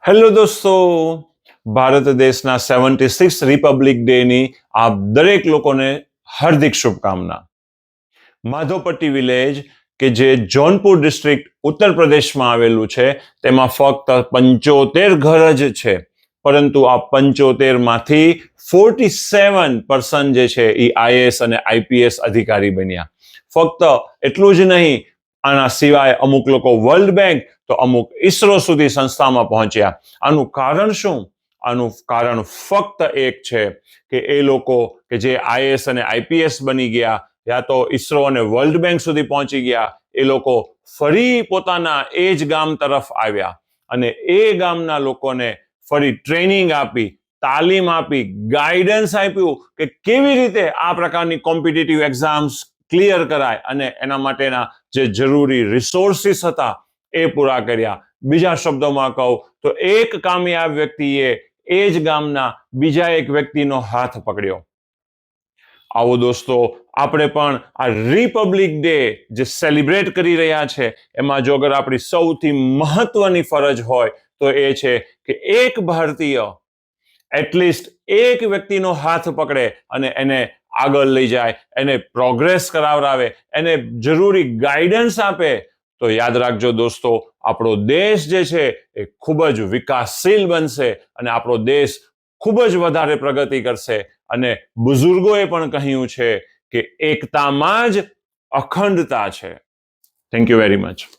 Hello દોસ્તો, ભારત દેશના 76 Republic ડેની આપ દરેક લોકોને હાર્દિક શુભકામના. માધવપટ્ટી વિલેજ કે જે જોનપુર ડિસ્ટ્રિક્ટ ઉત્તર પ્રદેશમાં આવેલું છે તેમાં ફક્ત 75 ઘર જ છે, પરંતુ આ 75 માંથી 47% જે છે એ આઈએએસ અને આઈપીએસ અધિકારી બન્યા. ફક્ત એટલું જ નહીં, આના સિવાય અમુક લોકો વર્લ્ડ બેંક તો અમુક ઈસરો સુધી સંસ્થામાં પહોંચ્યા. આનું કારણ શું? આનું કારણ ફક્ત એક છે કે એ લોકો કે જે આઈએએસ અને આઈપીએસ બની ગયા યા તો ઈસરો અને વર્લ્ડ બેંક સુધી પહોંચી ગયા, એ લોકો ફરી પોતાના એ જ ગામ તરફ આવ્યા અને એ ગામના લોકોને ફરી ટ્રેનિંગ આપી, તાલીમ આપી, ગાઈડન્સ આપ્યું કે કેવી રીતે આ પ્રકારની કોમ્પિટિટિવ એક્ઝામ્સ ક્લિયર કરાય અને એના માટેના જે જરૂરી રિસોર્સિસ હતા એ પૂરા કર્યા. બીજા શબ્દોમાં કહું તો એક કામયાબ વ્યક્તિએ એ જ ગામના બીજા એક વ્યક્તિનો હાથ પકડ્યો. આવો દોસ્તો, આપણે પણ આ રિપબ્લિક ડે જે સેલિબ્રેટ કરી રહ્યા છે એમાં જો અગર આપણી સૌથી મહત્વની ફરજ હોય તો એ છે કે એક ભારતીય એટલીસ્ટ એક વ્યક્તિનો હાથ પકડે અને એને આગળ લઈ જાય, એને પ્રોગ્રેસ કરાવડાવે, એને જરૂરી ગાઈડન્સ આપે. તો યાદ રાખજો દોસ્તો, આપણો દેશ જે છે એ ખૂબ જ વિકાસશીલ બનશે અને આપણો દેશ ખૂબ જ વધારે પ્રગતિ કરશે. અને બુઝુર્ગોએ પણ કહ્યું છે કે એકતામાં જ અખંડતા છે. Thank you very much.